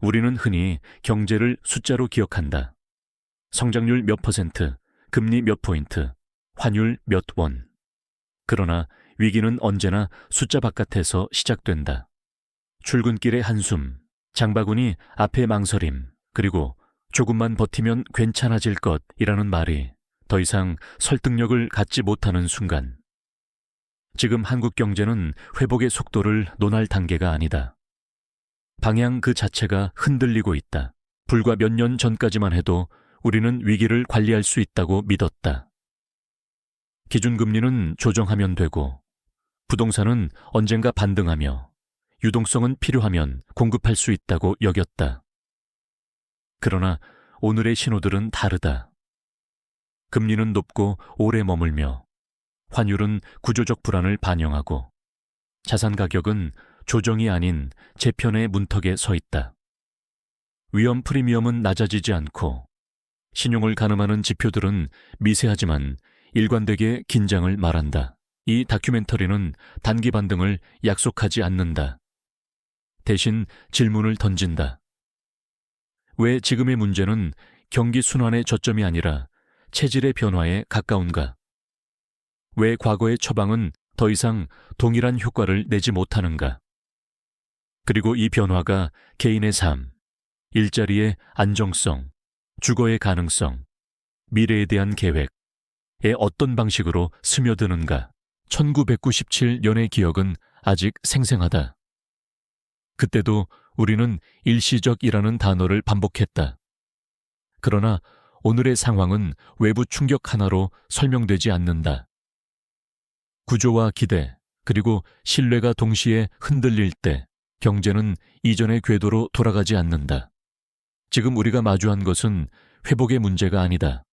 우리는 흔히 경제를 숫자로 기억한다. 성장률 몇 퍼센트, 금리 몇 포인트, 환율 몇 원. 그러나 위기는 언제나 숫자 바깥에서 시작된다. 출근길의 한숨, 장바구니 앞에 망설임, 그리고 조금만 버티면 괜찮아질 것이라는 말이 더 이상 설득력을 갖지 못하는 순간. 지금 한국 경제는 회복의 속도를 논할 단계가 아니다. 방향 그 자체가 흔들리고 있다. 불과 몇 년 전까지만 해도 우리는 위기를 관리할 수 있다고 믿었다. 기준금리는 조정하면 되고, 부동산은 언젠가 반등하며, 유동성은 필요하면 공급할 수 있다고 여겼다. 그러나 오늘의 신호들은 다르다. 금리는 높고 오래 머물며, 환율은 구조적 불안을 반영하고, 자산 가격은 조정이 아닌 재편의 문턱에 서 있다. 위험 프리미엄은 낮아지지 않고, 신용을 가늠하는 지표들은 미세하지만 일관되게 긴장을 말한다. 이 다큐멘터리는 단기 반등을 약속하지 않는다. 대신 질문을 던진다. 왜 지금의 문제는 경기 순환의 저점이 아니라 체질의 변화에 가까운가? 왜 과거의 처방은 더 이상 동일한 효과를 내지 못하는가? 그리고 이 변화가 개인의 삶, 일자리의 안정성, 주거의 가능성, 미래에 대한 계획에 어떤 방식으로 스며드는가? 1997년의 기억은 아직 생생하다. 그때도 우리는 일시적이라는 단어를 반복했다. 그러나 오늘의 상황은 외부 충격 하나로 설명되지 않는다. 구조와 기대, 그리고 신뢰가 동시에 흔들릴 때 경제는 이전의 궤도로 돌아가지 않는다. 지금 우리가 마주한 것은 회복의 문제가 아니다.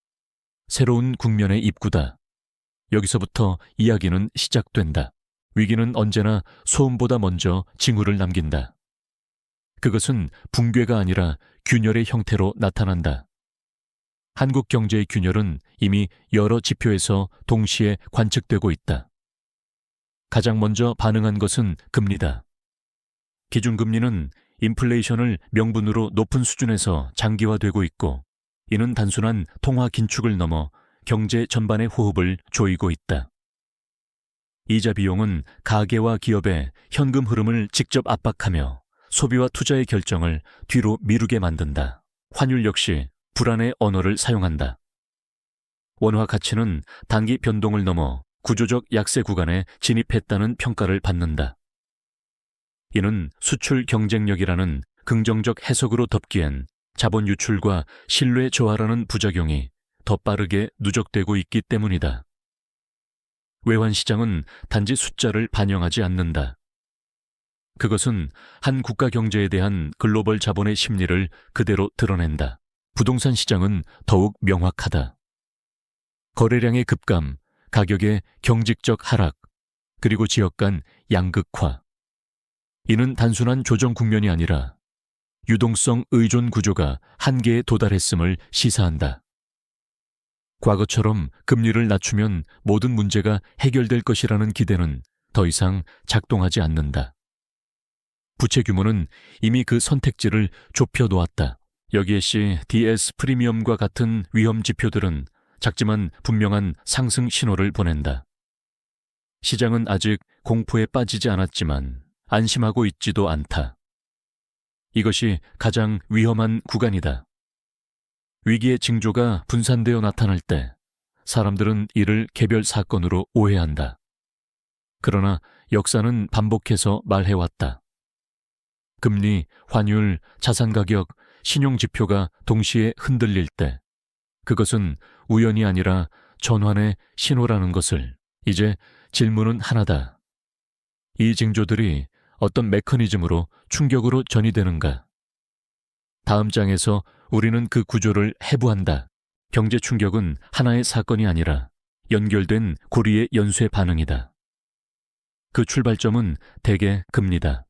새로운 국면의 입구다. 여기서부터 이야기는 시작된다. 위기는 언제나 소음보다 먼저 징후를 남긴다. 그것은 붕괴가 아니라 균열의 형태로 나타난다. 한국 경제의 균열은 이미 여러 지표에서 동시에 관측되고 있다. 가장 먼저 반응한 것은 금리다. 기준금리는 인플레이션을 명분으로 높은 수준에서 장기화되고 있고, 이는 단순한 통화 긴축을 넘어 경제 전반의 호흡을 조이고 있다. 이자 비용은 가계와 기업의 현금 흐름을 직접 압박하며 소비와 투자의 결정을 뒤로 미루게 만든다. 환율 역시 불안의 언어를 사용한다. 원화 가치는 단기 변동을 넘어 구조적 약세 구간에 진입했다는 평가를 받는다. 이는 수출 경쟁력이라는 긍정적 해석으로 덮기엔 자본 유출과 신뢰 저하라는 부작용이 더 빠르게 누적되고 있기 때문이다. 외환 시장은 단지 숫자를 반영하지 않는다. 그것은 한 국가 경제에 대한 글로벌 자본의 심리를 그대로 드러낸다. 부동산 시장은 더욱 명확하다. 거래량의 급감, 가격의 경직적 하락, 그리고 지역 간 양극화. 이는 단순한 조정 국면이 아니라 유동성 의존 구조가 한계에 도달했음을 시사한다. 과거처럼 금리를 낮추면 모든 문제가 해결될 것이라는 기대는 더 이상 작동하지 않는다. 부채 규모는 이미 그 선택지를 좁혀 놓았다. 여기에 DS 프리미엄과 같은 위험 지표들은 작지만 분명한 상승 신호를 보낸다. 시장은 아직 공포에 빠지지 않았지만 안심하고 있지도 않다. 이것이 가장 위험한 구간이다. 위기의 징조가 분산되어 나타날 때 사람들은 이를 개별 사건으로 오해한다. 그러나 역사는 반복해서 말해왔다. 금리, 환율, 자산 가격, 신용 지표가 동시에 흔들릴 때 그것은 우연이 아니라 전환의 신호라는 것을. 이제 질문은 하나다. 이 징조들이 어떤 메커니즘으로 충격으로 전이되는가? 다음 장에서 우리는 그 구조를 해부한다. 경제 충격은 하나의 사건이 아니라 연결된 고리의 연쇄 반응이다. 그 출발점은 대개 금리다.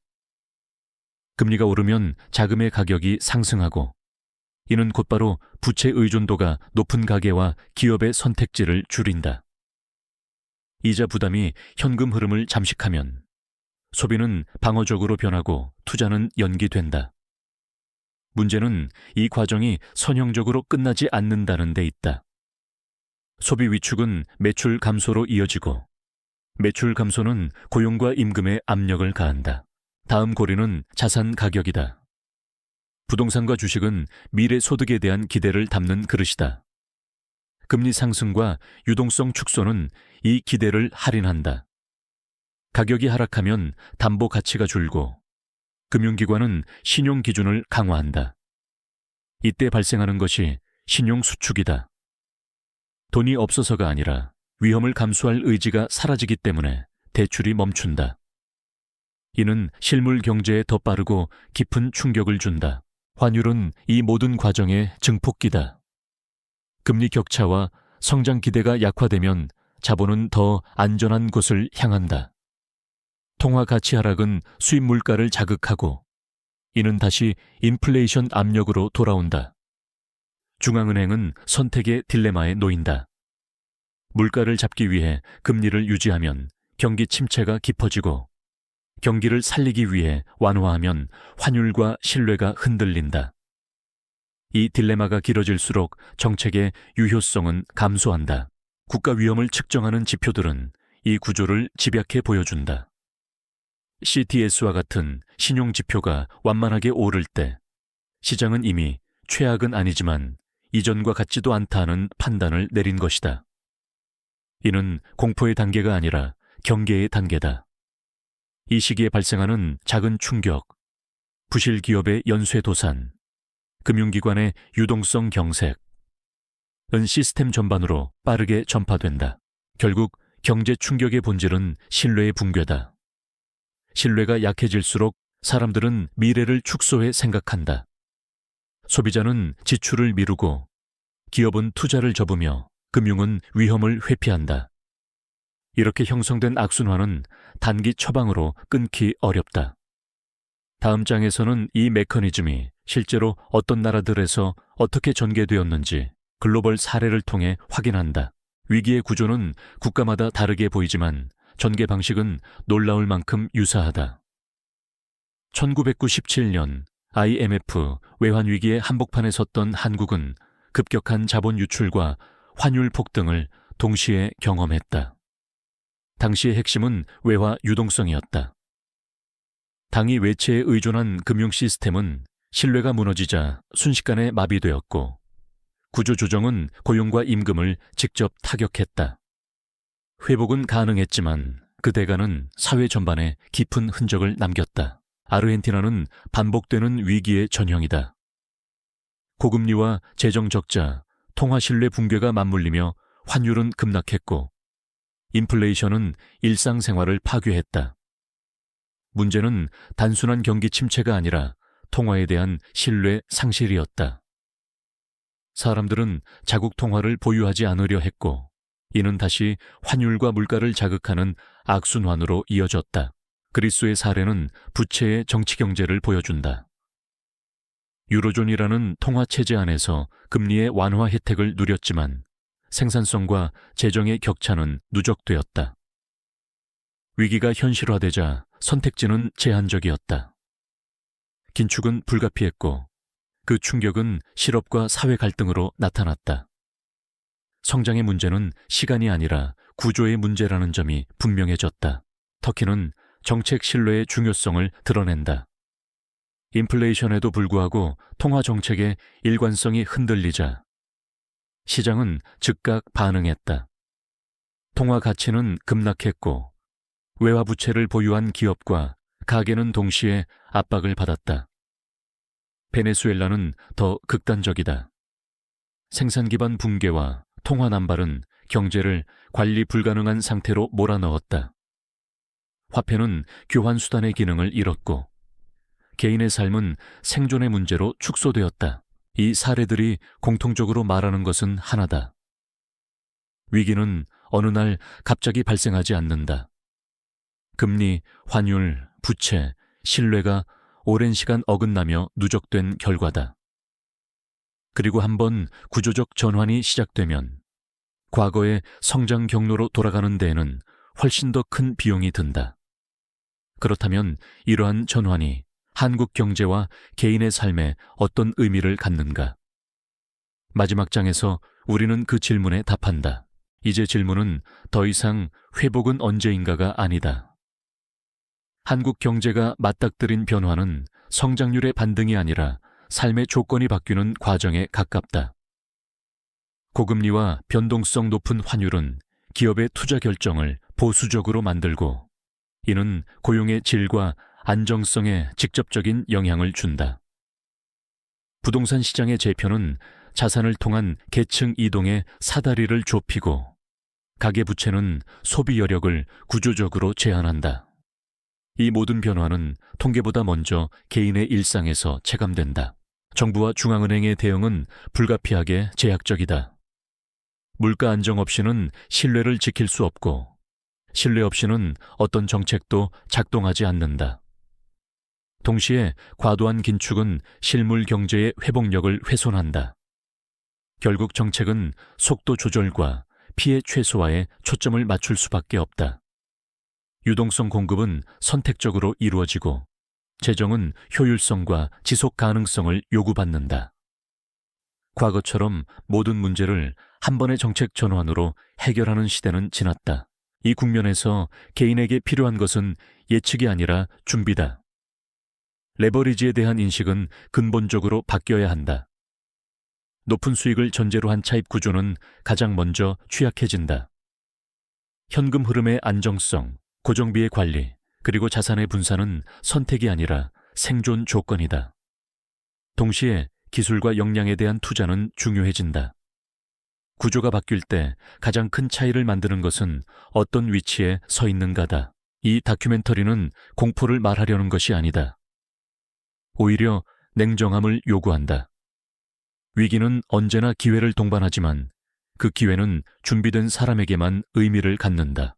금리가 오르면 자금의 가격이 상승하고, 이는 곧바로 부채 의존도가 높은 가계와 기업의 선택지를 줄인다. 이자 부담이 현금 흐름을 잠식하면 소비는 방어적으로 변하고 투자는 연기된다. 문제는 이 과정이 선형적으로 끝나지 않는다는 데 있다. 소비 위축은 매출 감소로 이어지고, 매출 감소는 고용과 임금에 압력을 가한다. 다음 고리는 자산 가격이다. 부동산과 주식은 미래 소득에 대한 기대를 담는 그릇이다. 금리 상승과 유동성 축소는 이 기대를 할인한다. 가격이 하락하면 담보 가치가 줄고, 금융기관은 신용 기준을 강화한다. 이때 발생하는 것이 신용 수축이다. 돈이 없어서가 아니라 위험을 감수할 의지가 사라지기 때문에 대출이 멈춘다. 이는 실물 경제에 더 빠르고 깊은 충격을 준다. 환율은 이 모든 과정의 증폭기다. 금리 격차와 성장 기대가 약화되면 자본은 더 안전한 곳을 향한다. 통화 가치 하락은 수입 물가를 자극하고, 이는 다시 인플레이션 압력으로 돌아온다. 중앙은행은 선택의 딜레마에 놓인다. 물가를 잡기 위해 금리를 유지하면 경기 침체가 깊어지고, 경기를 살리기 위해 완화하면 환율과 신뢰가 흔들린다. 이 딜레마가 길어질수록 정책의 유효성은 감소한다. 국가 위험을 측정하는 지표들은 이 구조를 집약해 보여준다. CDS와 같은 신용지표가 완만하게 오를 때 시장은 이미 최악은 아니지만 이전과 같지도 않다는 판단을 내린 것이다. 이는 공포의 단계가 아니라 경계의 단계다. 이 시기에 발생하는 작은 충격, 부실 기업의 연쇄 도산, 금융기관의 유동성 경색, 은 시스템 전반으로 빠르게 전파된다. 결국 경제 충격의 본질은 신뢰의 붕괴다. 신뢰가 약해질수록 사람들은 미래를 축소해 생각한다. 소비자는 지출을 미루고, 기업은 투자를 접으며 금융은 위험을 회피한다. 이렇게 형성된 악순환은 단기 처방으로 끊기 어렵다. 다음 장에서는 이 메커니즘이 실제로 어떤 나라들에서 어떻게 전개되었는지 글로벌 사례를 통해 확인한다. 위기의 구조는 국가마다 다르게 보이지만 전개 방식은 놀라울 만큼 유사하다. 1997년 IMF 외환위기의 한복판에 섰던 한국은 급격한 자본 유출과 환율 폭등을 동시에 경험했다. 당시의 핵심은 외화 유동성이었다. 당이 외채에 의존한 금융 시스템은 신뢰가 무너지자 순식간에 마비되었고, 구조조정은 고용과 임금을 직접 타격했다. 회복은 가능했지만 그 대가는 사회 전반에 깊은 흔적을 남겼다. 아르헨티나는 반복되는 위기의 전형이다. 고금리와 재정 적자, 통화 신뢰 붕괴가 맞물리며 환율은 급락했고, 인플레이션은 일상생활을 파괴했다. 문제는 단순한 경기 침체가 아니라 통화에 대한 신뢰 상실이었다. 사람들은 자국 통화를 보유하지 않으려 했고, 이는 다시 환율과 물가를 자극하는 악순환으로 이어졌다. 그리스의 사례는 부채의 정치 경제를 보여준다. 유로존이라는 통화체제 안에서 금리의 완화 혜택을 누렸지만 생산성과 재정의 격차는 누적되었다. 위기가 현실화되자 선택지는 제한적이었다. 긴축은 불가피했고, 그 충격은 실업과 사회 갈등으로 나타났다. 성장의 문제는 시간이 아니라 구조의 문제라는 점이 분명해졌다. 터키는 정책 신뢰의 중요성을 드러낸다. 인플레이션에도 불구하고 통화 정책의 일관성이 흔들리자 시장은 즉각 반응했다. 통화 가치는 급락했고, 외화 부채를 보유한 기업과 가계는 동시에 압박을 받았다. 베네수엘라는 더 극단적이다. 생산 기반 붕괴와 통화 남발은 경제를 관리 불가능한 상태로 몰아넣었다. 화폐는 교환 수단의 기능을 잃었고, 개인의 삶은 생존의 문제로 축소되었다. 이 사례들이 공통적으로 말하는 것은 하나다. 위기는 어느 날 갑자기 발생하지 않는다. 금리, 환율, 부채, 신뢰가 오랜 시간 어긋나며 누적된 결과다. 그리고 한번 구조적 전환이 시작되면 과거의 성장 경로로 돌아가는 데에는 훨씬 더 큰 비용이 든다. 그렇다면 이러한 전환이 한국 경제와 개인의 삶에 어떤 의미를 갖는가? 마지막 장에서 우리는 그 질문에 답한다. 이제 질문은 더 이상 회복은 언제인가가 아니다. 한국 경제가 맞닥뜨린 변화는 성장률의 반등이 아니라 삶의 조건이 바뀌는 과정에 가깝다. 고금리와 변동성 높은 환율은 기업의 투자 결정을 보수적으로 만들고, 이는 고용의 질과 안정성에 직접적인 영향을 준다. 부동산 시장의 재편은 자산을 통한 계층 이동의 사다리를 좁히고, 가계부채는 소비 여력을 구조적으로 제한한다. 이 모든 변화는 통계보다 먼저 개인의 일상에서 체감된다. 정부와 중앙은행의 대응은 불가피하게 제약적이다. 물가 안정 없이는 신뢰를 지킬 수 없고, 신뢰 없이는 어떤 정책도 작동하지 않는다. 동시에 과도한 긴축은 실물 경제의 회복력을 훼손한다. 결국 정책은 속도 조절과 피해 최소화에 초점을 맞출 수밖에 없다. 유동성 공급은 선택적으로 이루어지고, 재정은 효율성과 지속 가능성을 요구받는다. 과거처럼 모든 문제를 한 번의 정책 전환으로 해결하는 시대는 지났다. 이 국면에서 개인에게 필요한 것은 예측이 아니라 준비다. 레버리지에 대한 인식은 근본적으로 바뀌어야 한다. 높은 수익을 전제로 한 차입 구조는 가장 먼저 취약해진다. 현금 흐름의 안정성, 고정비의 관리, 그리고 자산의 분산은 선택이 아니라 생존 조건이다. 동시에 기술과 역량에 대한 투자는 중요해진다. 구조가 바뀔 때 가장 큰 차이를 만드는 것은 어떤 위치에 서 있는가다. 이 다큐멘터리는 공포를 말하려는 것이 아니다. 오히려 냉정함을 요구한다. 위기는 언제나 기회를 동반하지만 그 기회는 준비된 사람에게만 의미를 갖는다.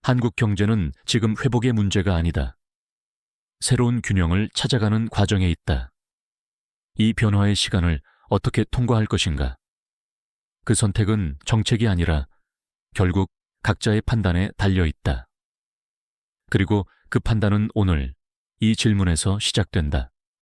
한국 경제는 지금 회복의 문제가 아니다. 새로운 균형을 찾아가는 과정에 있다. 이 변화의 시간을 어떻게 통과할 것인가? 그 선택은 정책이 아니라 결국 각자의 판단에 달려 있다. 그리고 그 판단은 오늘 이 질문에서 시작된다.